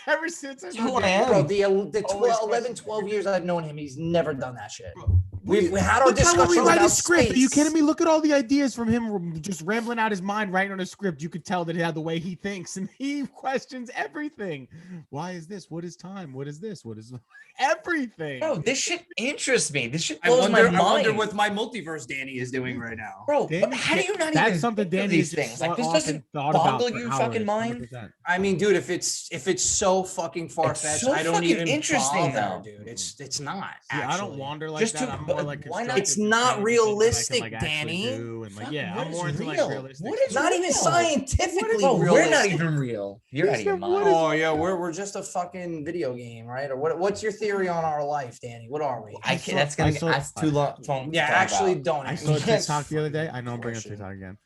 Ever since I That's know who I Danny. am. Bro, the Always 11, question 12 everything. years I've known him, he's never done that shit. Bro, We had our look how when we discussion write a about script. Are you kidding space. me? Look at all the ideas from him just rambling out his mind, writing on a script. You could tell that he had the way he thinks, and he questions everything. Why is this? What is time? What is this? What is everything? Bro, this shit interests me. This shit I blows wonder, my mind. I wonder what my multiverse Danny is doing right now. Bro, Danny, but how do you not that's even something think of Danny these things? Like this often doesn't thought about boggle for your hours, fucking mind. 100%. I mean, dude, if it's so fucking far fetched, so I don't fucking even interesting, bother, though. dude. It's not. See, I don't actually. wander like Just that. to- I'm more but like why not- It's constructive not design, things that I can, realistic, like, actually Danny. do, and like, Fuck, yeah, what I'm is more into like real? realistic. What stuff. is Not even real? scientifically Bro, we're realistic. not even real. You're out of your He said, what mind. is- Oh yeah, we're just a fucking video game, right? Or what's your theory on our life, Danny? What are we? I can't. That's gonna. That's too long. Yeah, to talk actually, about. don't. I answer saw a that. TikTok the other day. I know I'm bringing up Bullshit. TikTok again.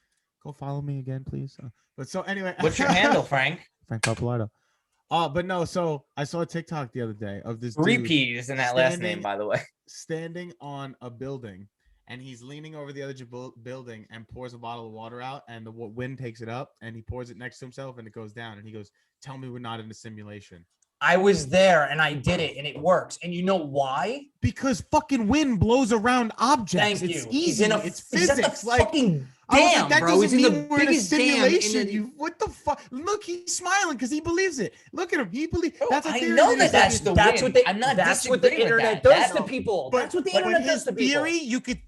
Go follow me again, please. But so anyway, What's your handle, Frank? Frank Papalardo. But no, so I saw a TikTok the other day of this Three dude P's in that last standing- name, by the way. standing on a building, and he's leaning over the edge of building and pours a bottle of water out, and the wind takes it up, and he pours it next to himself, and it goes down, and he goes, "Tell me we're not in a simulation." I was there and I did it and it works. And you know why? Because fucking wind blows around objects. Thank It's you. easy. He's in a It's he's at the physics. Like fucking I was dam, like, that bro. He's doesn't in mean the we're in a biggest dam in simulation. the. You what the fuck? Look, he's smiling because he believes it. Look at him. He believes. Bro, That's a I theory know that that is that's like- the That's wind. what they. I'm not That's what the disagreeing with internet that. does to That- people. But, That's what the but internet his does to people. theory,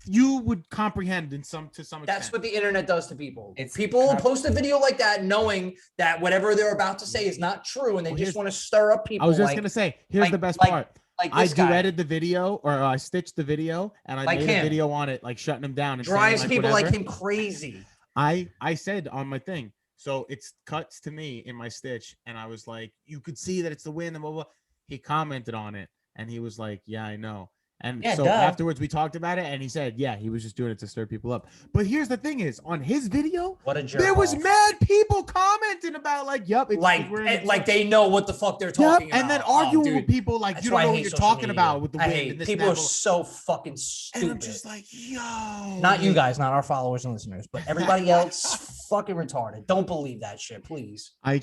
you would comprehend in some to some extent. That's what the internet does to people. It's People con- post a video like that knowing that whatever they're about to say is not true, and they Well, just here's- want to stir up people. I was just like, gonna say. Here's the like- best like part. like I this guy. duetted the video, or I stitched the video, and I Like made him. a video on it, like shutting him down and saying, drives like, people whatever. like him crazy. I said on my thing, so it's cuts to me in my stitch, and I was like, you could see that it's the wind and blah blah. He commented on it, and he was like, yeah, I know. And Yeah, so duh. afterwards we talked about it, and he said, yeah, he was just doing it to stir people up. But here's the thing: is on his video, What a jerk. there was off. mad people commenting about like, yep, it's like we're in a- like they know what the fuck they're Yep, talking about. and then Oh, arguing dude. with people like That's you why don't I know what hate you're social talking media. about with the I wind hate and this people and are that. so fucking And stupid. I'm just like, yo, Not you guys, not our followers and listeners, but everybody else fucking retarded. Don't believe that shit, please. I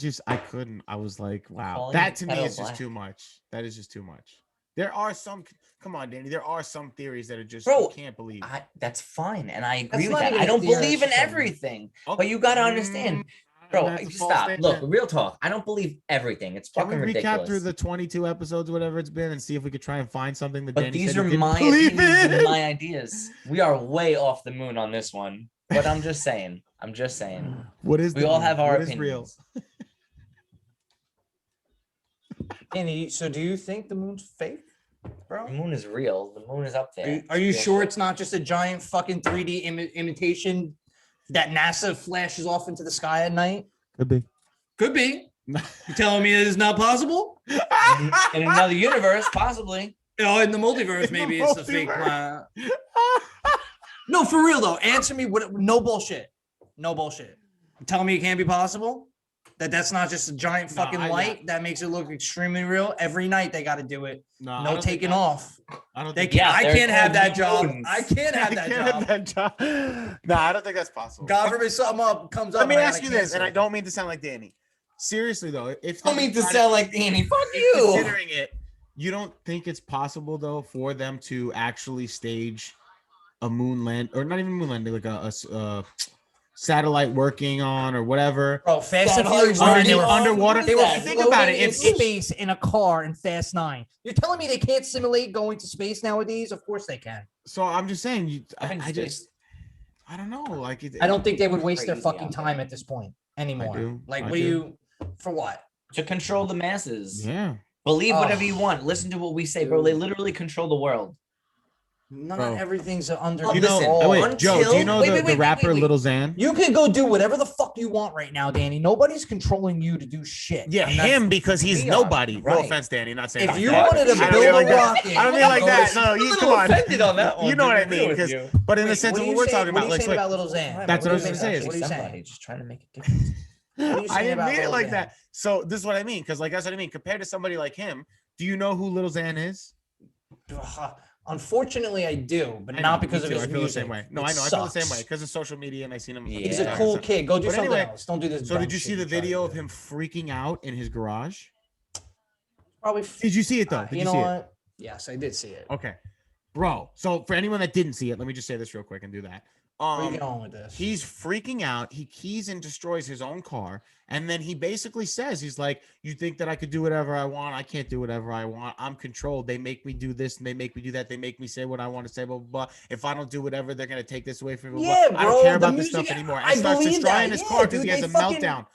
couldn't. I was like, wow, Calling that it to me pedo is just black. too much. That is just too much. There are some, come on, Danny. There are some theories that are just Bro, you can't believe. That's fine, and I agree That's with not that. even I a don't theory, believe in it's just a- everything, Okay. but you gotta understand, bro. That's a false Stop. Look, statement. real talk. I don't believe everything. It's Can we fucking recap ridiculous. through the 22 episodes, whatever it's been, and see if we could try and find something that But Danny these said are he didn't my believe opinions in? and my ideas. We are way off the moon on this one, but I'm just saying. I'm just saying. What is We the all moon? have our What is real? opinions. Andy, so do you think the moon's fake, bro? The moon is real. The moon is up there. Are you It's real sure shit. it's not just a giant fucking 3D imitation that NASA flashes off into the sky at night? Could be. Could be. You telling me it is not possible? in another universe, possibly? Oh, in the multiverse, In maybe the it's a fake multiverse. planet. No, for real though. Answer me. What? No bullshit. No bullshit. You telling me it can't be possible? That's not just a giant No, fucking I- light that makes it look extremely real. Every night they got to do it. No, I No don't think taking that- off. I don't They think can't, Yeah, I they're can't have that called job. moons. I can't have I that can't job. have that job. No, I don't think that's possible. God forbid something comes up. Let me and I ask gotta you this, and cancel I it. don't mean to sound like Danny. Seriously though, if Don't mean to trying sound like Danny. Fuck you. considering it, you don't think it's possible though for them to actually stage a moon land, or not even moon landing, like a satellite working on or whatever Bro, Fast and Satellite Furious 9, underneath they were underwater. What They is were that? Think about it. floating in If space in a car in Fast 9. You're telling me they can't simulate going to space nowadays? Of course they can. so, I'm just saying. I think I just, I don't know. Like, I don't think they would waste their Crazy fucking out there. time at this point anymore. do. Like, I what do. do you, for what? To control the masses. Yeah. Believe whatever Oh. you want. Listen to what we say, bro. They literally control the world. Not Bro. everything's under Oh, You know, listen, control. wait, Joe, do you until- know wait, the, wait, the wait, rapper wait, wait. Little Xan? You can go do whatever the fuck you want right now, Danny. Nobody's controlling you to do shit. Yeah, And that's- him because he's we are, nobody. No right. offense, Danny. Not saying If like you that. wanted to I don't build mean a like that. rocket, I don't mean like go that. to- No, I'm a you little come on. offended on that one. You know what I dude. mean? With Because, you. but in the Wait, sense what of are what you we're saying- talking what about, are you like, saying wait, about Little Xan? That's what I was are you gonna say. saying? What are you saying? Somebody just trying to make a difference. What are you I saying didn't about mean it Lil like Xan? that. So this is what I mean, because like that's what I mean. Compared to somebody like him, do you know who Little Xan is? Unfortunately, I do, but I know, not me because of too. his I feel music. the same way. No, It I know. I feel the same sucks. way because of social media, and I seen him. Yeah. He's a Yeah. cool kid. Go do But something anyway, else. Don't do this. So dumb did you see shit the you try to video of do. him freaking out in his garage? Probably. Did you see it though? Did you you know see it? what? Yes, I did see it. Okay, bro. So for anyone that didn't see it, let me just say this real quick and do that. Where are you going with this? He's freaking out. He keys and destroys his own car. And then he basically says, he's like, you think that I could do whatever I want? I can't do whatever I want. I'm controlled. They make me do this and they make me do that. They make me say what I want to say, blah, blah, blah. If I don't do whatever, they're going to take this away from me. Blah, Yeah, blah. I bro, don't care the about this music- stuff anymore. I And starts believe destroying that. his Yeah, car because dude, he has they a fucking- meltdown.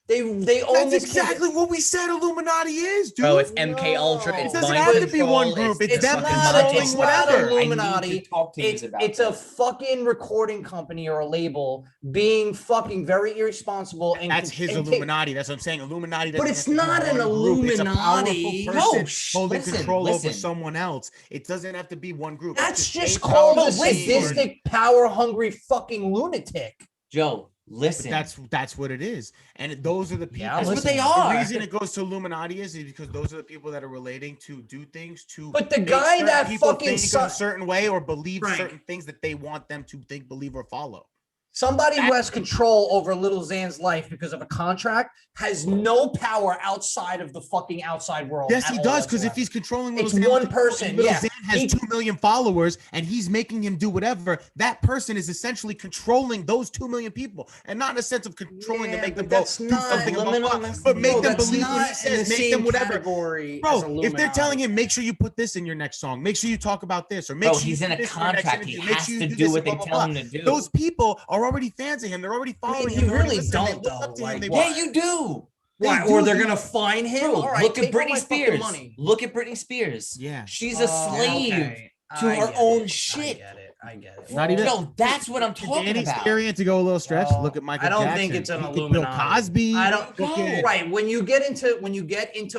They own That's this exactly what we said Illuminati is, dude. Bro, it's MK Ultra. No. It's It doesn't mind have to be control, one group. It's them fucking not- mind it's control. not I need to Illuminati. talk to you about It's a this. fucking recording company or a label being fucking very irresponsible. And That's his and Illuminati. That's what I'm saying. Illuminati doesn't But it's have to be not an one group. It's a powerful Illuminati. person No, holding listen, control over listen. someone else. It doesn't have to be one group. That's It's just a called a powerful team. sadistic, power-hungry fucking lunatic. Joe, But listen. that's what it is, and those are the people. Yeah, That's what listen, they The are. reason it goes to Illuminati is because those are the people that are relating to do things to. But the make guy certain that people fucking think su- a certain way or believe Frank. certain things that they want them to think, believe, or follow. Somebody who has control over Little Xan's life because of a contract has no power outside of the fucking outside world. Yes, at he all does, because if whatsoever. he's controlling It's Little Xan, one person, Little yeah. Xan has He- 2 million followers, and he's making him do whatever. That person is essentially controlling those 2 million people, and not in a sense of controlling to Yeah, make them but go that's do not something, blah, blah, liminal blah, messaging. but make No, them that's believe what he not in the says, make them same whatever. category as Bro, if they're Illuminati. telling him, make sure you put this in your next song, make sure you talk about this, or make Bro, sure he's you in do a this in your next contract. He interview, make has sure you to do do this, what blah, they blah, tell blah. him to do. Those people are already fans of him. They're already following you him. They're already really listening. They don't, look up to though. him. Like, They what? Yeah, you do. Why? They Or do they're do- gonna fine him? Bro, All right, look at take all my Britney fucking Spears. money. Look at Britney Spears. Yeah. She's a slave. Okay. to I her get own it. shit. I get it. Not even- No, that's what I'm To talking Danny's about. theory, and to go a little stretch, Well, look at Michael I don't Jackson. think it's an Look at Bill Illuminati. Cosby. I don't. Look at- Right, when you get into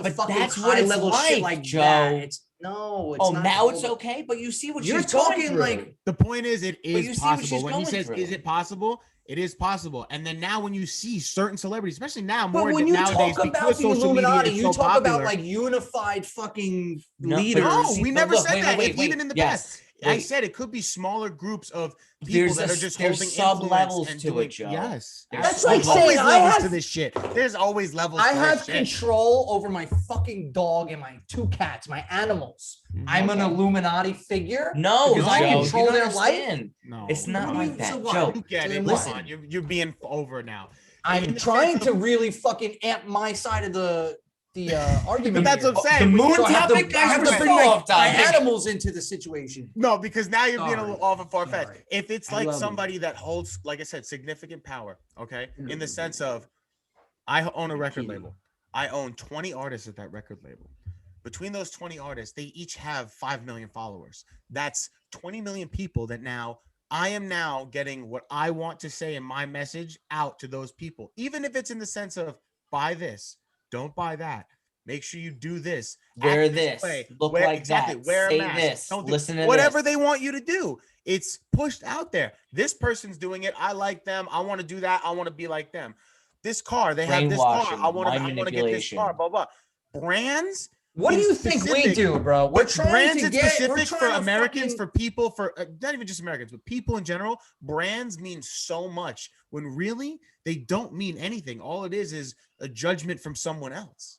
But fucking that's high what it's level shit like, like Joe. that, it's no. It's Oh, not now it's cool. okay, but you see what You're she's going talking through. like The point is, it you is see what possible. she's When he going says, through. "Is it possible?" It is possible. And then now, when you see certain celebrities, especially now, But more when you nowadays, talk about because the social media Illuminati, is you so talk popular, about like unified fucking No, leaders. No, we but never look, said wait, that. wait, If wait, even in the yes. I Wait. said it could be smaller groups of people that are just there's holding sub-levels influence and to it, doing. Joe. Yes, There's That's There's like always saying I levels to have- this shit. There's always levels. I to have this shit. control over my fucking dog and my 2 cats, my animals. Mhm. I'm an Okay. Illuminati figure. No, Because Joe, I you control don't their life? understand. No, It's not What do like you- that, so what? Joe. You get it. Listen. Come on, you're being over now. I'm In the trying sense to of- really fucking amp my side of the argument. But that's here. what I'm saying. The moon So I have to- topic, I have guys, to the bring my fall topic. animals into the situation. No, because now you're being a Sorry. little off and far fetched. Sorry. If it's I like love you. somebody that holds, like I said, significant power, okay, in the Mhm. sense of, I own a record Key. label. I own 20 artists at that record label. Between those 20 artists, they each have 5 million followers. That's 20 million people that now I am now getting what I want to say in my message out to those people. Even if it's in the sense of buy this, don't buy that. Make sure you do this. Wear act this, way, look wear- like that, Wear a say mask. this, Don't do listen to whatever this. they want you to do. It's pushed out there. This person's doing it. I like them. I want to do that. I want to be like them. This car, they have this car. Brainwashing, I want mind to get this manipulation. car. Blah blah. Brands. What do in you think we specific- do, bro? We're but trying brands to in get. We're specific for trying to Americans, fucking- for people, for not even just Americans, but people in general. Brands mean so much when really they don't mean anything. All it is a judgment from someone else.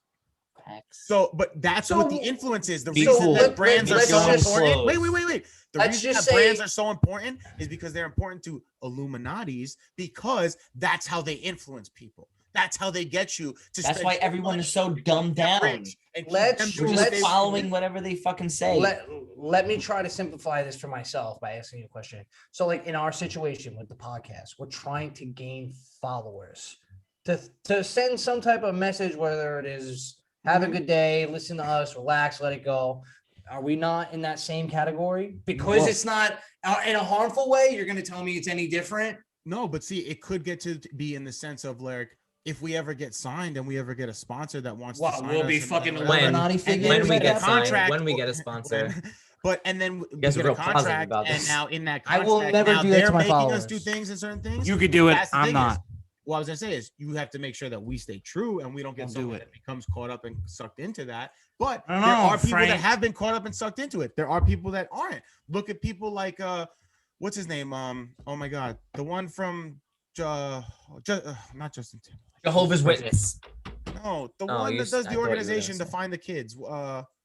Facts. So, but that's So- what the influence is. The Be reason cool. that brands Be are so just- important. Wait. The Let's reason just that brands say- are so important is because they're important to Illuminatis, because that's how they influence people. That's how they get you to. That's spend why your everyone money is so to dumbed get down. rich and keep Let's- them We're doing just what they following want. whatever they fucking say. Let me try to simplify this for myself by asking you a question. So, like in our situation with the podcast, we're trying to gain followers to send some type of message, whether it is have a good day, listen to us, relax, let it go. Are we not in that same category? Because Well- it's not in a harmful way. You're going to tell me it's any different. No, but see, it could get to be in the sense of like, if we ever get signed and we ever get a sponsor that wants Well, to sign we'll us be and fucking whatever, Illuminati and figures then when we like get that? signed, when we get a sponsor. But and then we guys are get a real positive contract, about and this. now in that I contract, will never now do that they're to my making us followers. do things and certain things. You could do it. That's the I'm thing not. is, what I was gonna say is you have to make sure that we stay true and we don't get Don't do someone it. that becomes caught up and sucked into that. But I don't there know, are people that Frank. have been caught up and sucked into it. There are people that aren't. Look at people like what's his name? Oh my god, the one from not Justin Timberlake. Jehovah's Witness. No, the Oh, one you that s- does I the thought you were gonna organization to say- find the kids.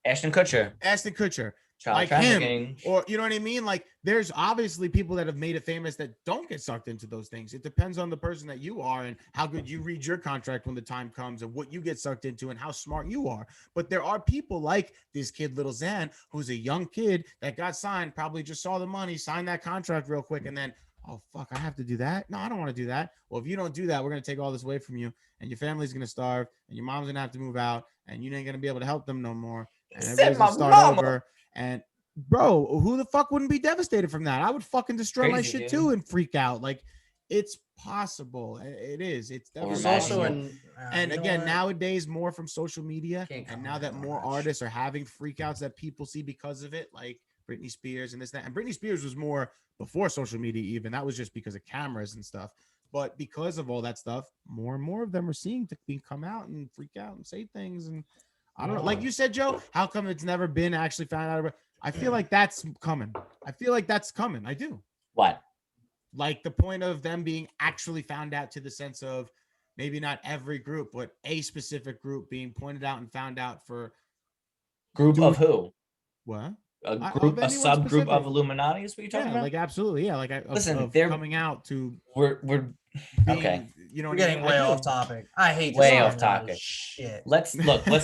Ashton Kutcher, Ashton Kutcher. child Like him, trafficking. or you know what I mean? Like there's obviously people that have made it famous that don't get sucked into those things. It depends on the person that you are and how good you read your contract when the time comes and what you get sucked into and how smart you are. But there are people like this kid, Little Xan, who's a young kid that got signed, probably just saw the money, signed that contract real quick, and then, oh fuck, I have to do that. No, I don't want to do that. Well, if you don't do that, we're gonna take all this away from you, and your family's gonna starve, and your mom's gonna have to move out, and you ain't gonna be able to help them no more, and Said everybody's gonna my start mama. over. And bro, who the fuck wouldn't be devastated from that? I would fucking destroy my Crazy, shit dude. too and freak out. Like it's possible. It is. It's Or There's definitely also imagine possible. an And you know again, what? nowadays more from social media, Can't and now comment that on more that artists are having freakouts that people see because of it, like Britney Spears and this that. And Britney Spears was more before social media, even that was just because of cameras and stuff. But because of all that stuff, more and more of them are seeing to come out and freak out and say things. And I don't know, like you said, Joe, how come it's never been actually found out about? I feel like that's coming. I feel like that's coming. I do. What? Like the point of them being actually found out, to the sense of maybe not every group, but a specific group being pointed out and found out for Group Dude. of who? what? A Of group, a anyone subgroup specific. of Illuminati is what you're talking Yeah, about? like absolutely. Yeah, like Listen, of they're- coming out to we're be, okay. You know, We're what I getting mean? way I do. off topic. I hate this Way kind off of topic. shit. Let's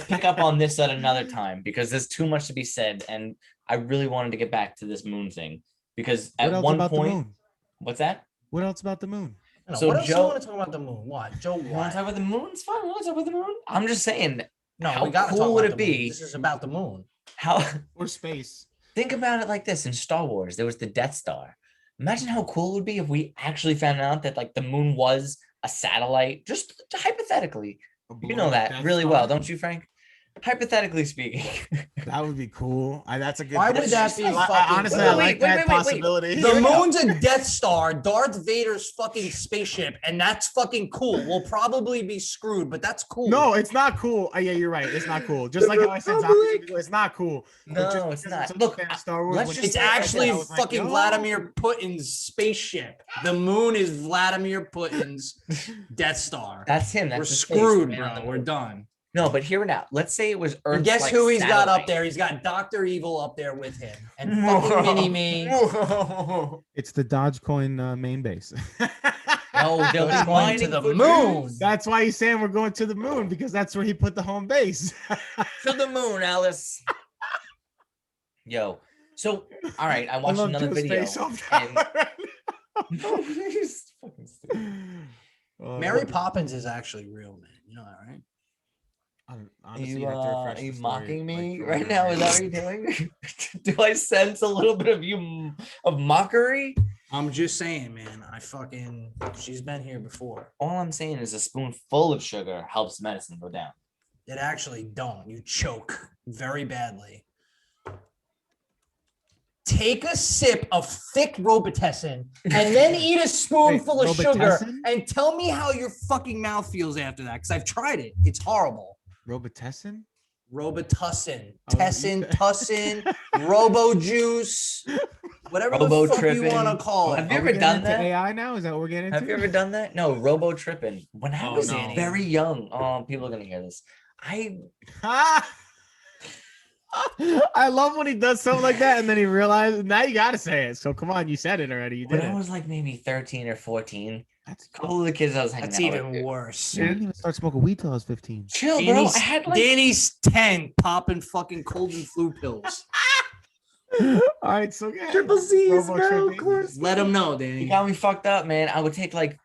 pick up on this at another time because there's too much to be said. And I really wanted to get back to this moon thing because What at else one about the point, moon? what's that? What else about the moon? I don't know, So what else do Joe- you want to talk about the moon? What? Joe, You want what? to talk about the moon? It's fine. We want to talk about the moon. I'm just saying, No, how we got to cool talk would about it the moon. be? This is about the moon. how Or space? think about it like this: in Star Wars, there was the Death Star. Imagine how cool it would be if we actually found out that like the moon was a satellite, just hypothetically. A You blown know up that Death really Star? well, don't you, Frank? Hypothetically speaking. That would be cool. That's a good. Why would that be fucking- honestly, Wait, I like that possibility. The Hear me out. moon's a Death Star, Darth Vader's fucking spaceship, and that's fucking cool. We'll probably be screwed, but that's cool. No, it's not cool. Yeah, you're right. It's not cool. Just The like how I said, Republic. it's not cool. But just No, it's because I'm not. such a Look, fan of Star Wars, let's when just It's you say said that, actually I was like, fucking yo. Vladimir Putin's spaceship. The moon is Vladimir Putin's Death Star. that's him. That's We're his face, screwed, man, on the bro. We're moon. done. No, but hear it out. Let's say it was Earth. And guess who he's got up there? He's got Dr. Evil up there with him. And fucking Mini-Me. It's the Dogecoin main base. No, they'll He's be going mining to the for moon. juice. That's why he's saying we're going to the moon, because that's where he put the home base. To the moon, Alice. Yo, so all right, I watched love another Joe's video. face off and- that. He's fucking stupid. Oh, Mary Poppins is actually real, man. You know that, right? honestly, You, have to refresh are the you story, mocking like, me for right your now? Is that memory. what you're doing? Do I sense a little bit of you of mockery? I'm just saying, man. She's been here before. All I'm saying is a spoonful of sugar helps medicine go down. It actually don't. You choke very badly. Take a sip of thick Robitussin and then eat a spoonful Wait, of sugar Robitussin? and tell me how your fucking mouth feels after that. Because I've tried it. It's horrible. Robitussin? Robitussin, Oh, you Tessin, said- Tussin, Robo Juice, whatever the fuck you Robo-tripping. want to call Have it. you Are ever we getting done into that? AI now? Is that what we're getting into? Have you ever done that? No, robo tripping. When I Oh, was no. very young, oh, people are gonna hear this. I I love when he does something like that and then he realizes, now you gotta say it. So come on, you said it already. You when did I it. was like maybe 13 or 14, That's a couple of the kids I was hanging That's out even with. worse. I didn't even start smoking weed till I was 15. Chill, bro. Danny's, I had like Danny's 10 popping fucking cold and flu pills. All right, so yeah. triple C's, Robo bro. Of tripping. course. Let him know, You Danny. got me fucked up, man. I would take like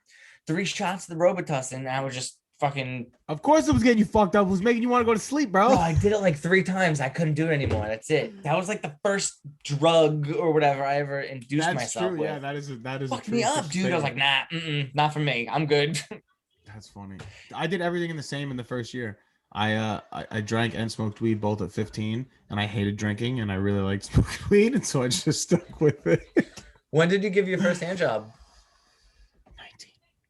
3 shots of the Robitussin and I would just fucking Of course it was getting you fucked up. It was making you want to go to sleep, bro. bro, I did it like 3 times. I couldn't do it anymore. That's it. That was like the first drug or whatever I ever induced That's myself true. with. Yeah, that is a Fucked true me up, dude. I was like, statement. nah, not for me. I'm good. That's funny. I did everything in the same in the first year. I drank and smoked weed both at 15, and I hated drinking, and I really liked smoking weed, and so I just stuck with it. When did you give your first hand job?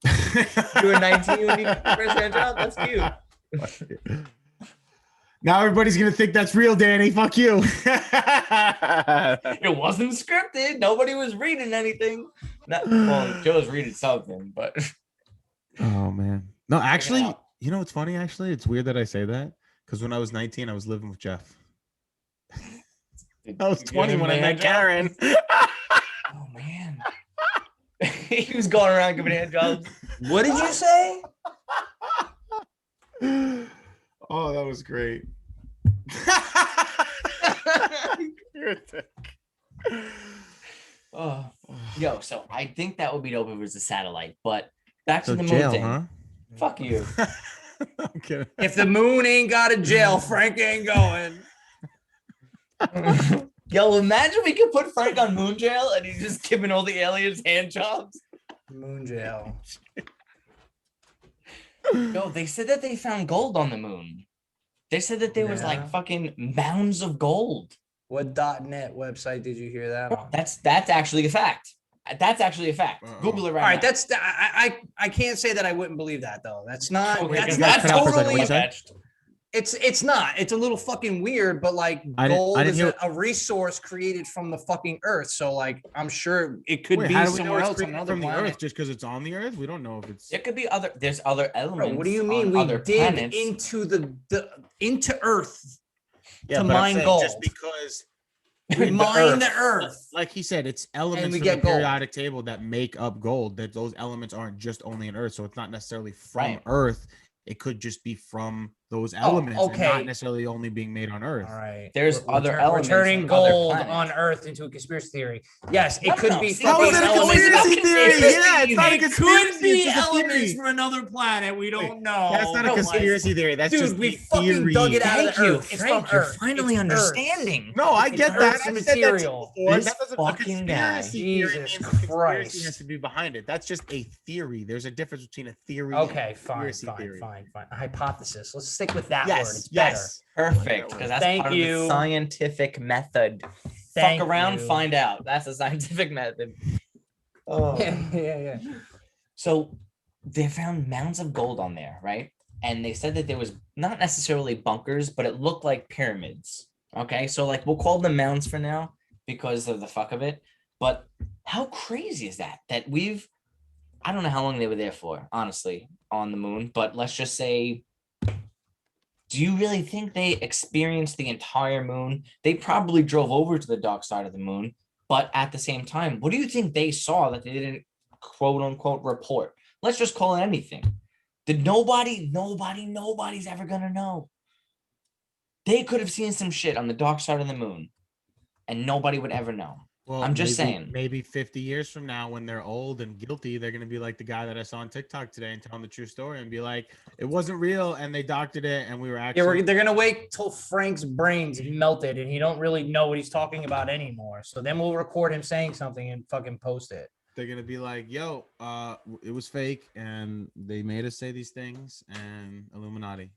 19. You were 19 when you got your first hand job? That's cute. Now everybody's gonna think that's real, Danny. Fuck you. It wasn't scripted. Nobody was reading anything. Well, Joe was reading something, but Oh man. No, actually, out. You know, it's funny actually. It's weird that I say that because when I was 19, I was living with Jeff. I was 20 when I met Karen. Oh man. He was going around giving hand jobs. What did you say? Oh, that was great. You're a dick. Oh, yo, so I think that would be dope if it was a satellite, but back to So the moon jail, thing. huh? Fuck you. I'm kidding. If the moon ain't got a jail, Frank ain't going. Yo, imagine we could put Frank on moon jail and he's just giving all the aliens hand jobs. Moon jail. Yo, they said that they found gold on the moon. They said that there was Yeah. like fucking mounds of gold. What .net website did you hear that on? That's actually a fact. That's actually a fact. Uh-oh. Google it All right right, now. that's I can't say that I wouldn't believe that though. That's not. Okay, That's good. not Cut out for a second. totally. What'd you say? fetched. It's not. It's a little fucking weird, but like I didn't gold is hear- a resource created from the fucking earth. So like I'm sure it could Wait, be how do we know somewhere it's else on created another from the planet. Earth just because it's on the Earth? We don't know if it's. There could be other. There's other elements. Bro, what do you mean? on We other dig planets. Into the into Earth. Yeah, to but I'm mine saying gold. just because, We mine the Earth. Earth. like he said, it's elements we from the get gold. periodic table that make up gold. That those elements aren't just only in Earth, so it's not necessarily from Right. Earth. It could just be from those elements, and okay. not necessarily only being made on Earth. All right. There's other elements Returning on other gold planets. on Earth into a conspiracy theory. Yes, it No, could no, be see, How fucking is it a elements. conspiracy theory? Conspiracy Yeah, it's not a It conspiracy. could be it's just a elements theory. from another planet. We don't know. That's not a No, conspiracy theory. That's Dude, just we a fucking theory. dug it out of the Thank you, Earth. It's Frank. from You're Earth. finally It's Earth. understanding. No, I It's get that. Earth's I said that to you material. before. This That doesn't, a fucking guy. conspiracy theory Jesus means a conspiracy Christ. has to be behind it. That's just a theory. There's a difference between a theory Okay, and a fine, conspiracy fine, theory. fine. A hypothesis. Let's stick with that word. Yes, It's better. yes. Perfect, because that's Thank part of you. the scientific method. Thank Fuck around, you. find out. That's the scientific method. Oh. Yeah. So they found mounds of gold on there, right? And they said that there was not necessarily bunkers, but it looked like pyramids. Okay, so like we'll call them mounds for now because of the fuck of it. But how crazy is that? That I don't know how long they were there for, honestly, on the moon, but let's just say, do you really think they experienced the entire moon? They probably drove over to the dark side of the moon, but at the same time, what do you think they saw that they didn't quote unquote report? Let's just call it anything. Did nobody's ever gonna know. They could have seen some shit on the dark side of the moon, and nobody would ever know. Well, I'm just maybe- saying. Maybe 50 years from now, when they're old and guilty, they're gonna be like the guy that I saw on TikTok today and telling the true story and be like, "It wasn't real, and they doctored it, and we were Yeah, actually." they're gonna wait till Frank's brains melted and he don't really know what he's talking about anymore. So then we'll record him saying something and fucking post it. They're gonna be like, "Yo, it was fake, and they made us say these things, and Illuminati."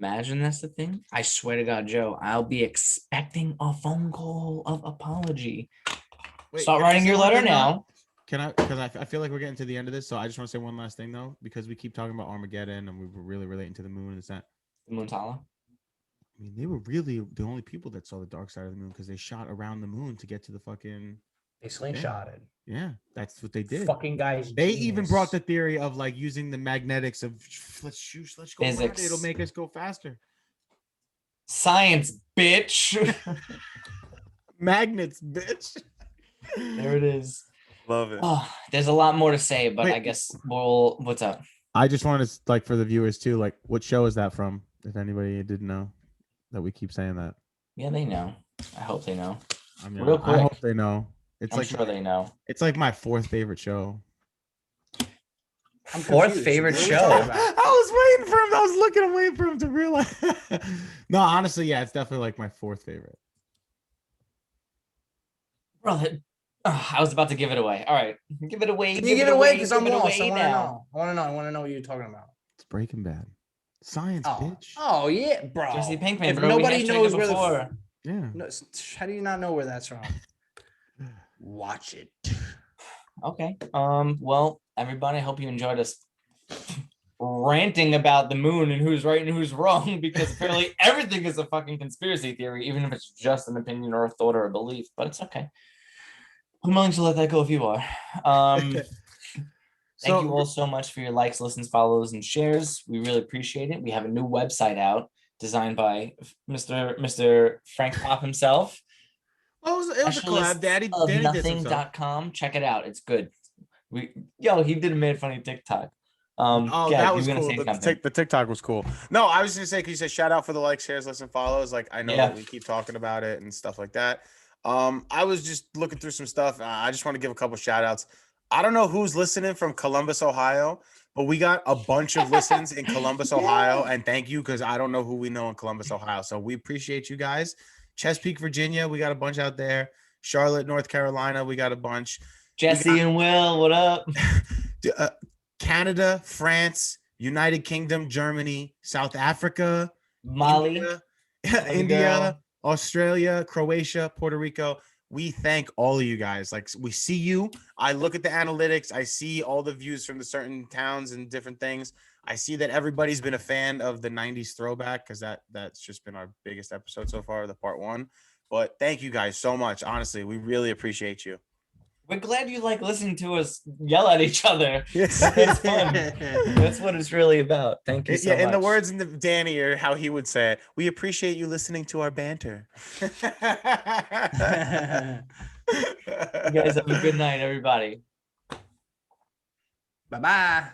Imagine that's the thing. I swear to God, Joe, I'll be expecting a phone call of apology. Wait, Start can I writing say your one letter thing, though? now. Can I? Because I feel like we're getting to the end of this, so I just want to say one last thing though, because we keep talking about Armageddon and we were really relating to the moon and this that. Muntala. I mean, they were really the only people that saw the dark side of the moon because they shot around the moon to get to the fucking. They slingshotted. Yeah, that's what they did. Fucking guys. They even genius. brought the theory of like using the magnetics of let's shoot, let's go. around it, Physics. It'll make us go faster. Science, bitch. Magnets, bitch. There it is. Love it. Oh, there's a lot more to say, but Wait. I guess what's up? I just wanted to like for the viewers too, like what show is that from? If anybody didn't know, that we keep saying that. Yeah, they know. I hope they know. I mean, Real I hope quick. they know. It's I'm like sure they know. it's like my fourth favorite show. I'm Fourth confused. favorite What are we show. talking about? I was waiting for him. I was looking and waiting for him to realize. No, honestly, yeah, it's definitely like my fourth favorite. Bro, I was about to give it away. All right. Give it away. Can you give it away? Because I'm give it lost. I away want to now. know. I want to know what you're talking about. It's Breaking Bad. Science, Oh, bitch. oh yeah, bro. Jesse Pinkman, If bro. nobody We knows hashtagged it where the before. Yeah. No, how do you not know where that's from? Watch it. Okay. Well, everybody, I hope you enjoyed us ranting about the moon and who's right and who's wrong, because apparently everything is a fucking conspiracy theory, even if it's just an opinion or a thought or a belief. But it's okay. I'm willing to let that go if you are. Thank you all so much for your likes, listens, follows, and shares. We really appreciate it. We have a new website out designed by Mr. Frank Pop himself. Oh, it was a collab. Danny did some stuff. Nothing.com. Check it out. It's good. He did a Made Funny TikTok. Oh, yeah, that you was were gonna cool. say something. The TikTok was cool. No, I was gonna say, because you said shout out for the likes, shares, listen, follows. Like, I know Yeah. that we keep talking about it and stuff like that. I was just looking through some stuff. I just want to give a couple shout outs. I don't know who's listening from Columbus, Ohio, but we got a bunch of listens in Columbus, Ohio, and thank you, because I don't know who we know in Columbus, Ohio. So we appreciate you guys. Chesapeake, Virginia, we got a bunch out there. Charlotte, North Carolina, we got a bunch. Jesse and Will, what up? Canada, France, United Kingdom, Germany, South Africa, Molly, India, Australia, Croatia, Puerto Rico. We thank all of you guys. Like, we see you. I look at the analytics. I see all the views from the certain towns and different things. I see that everybody's been a fan of the 90s throwback, because that's just been our biggest episode so far, the part 1. But thank you guys so much. Honestly, we really appreciate you. We're glad you like listening to us yell at each other. It's fun. That's what it's really about. Thank you so much. In the words of Danny, or how he would say it, we appreciate you listening to our banter. You guys have a good night, everybody. Bye-bye.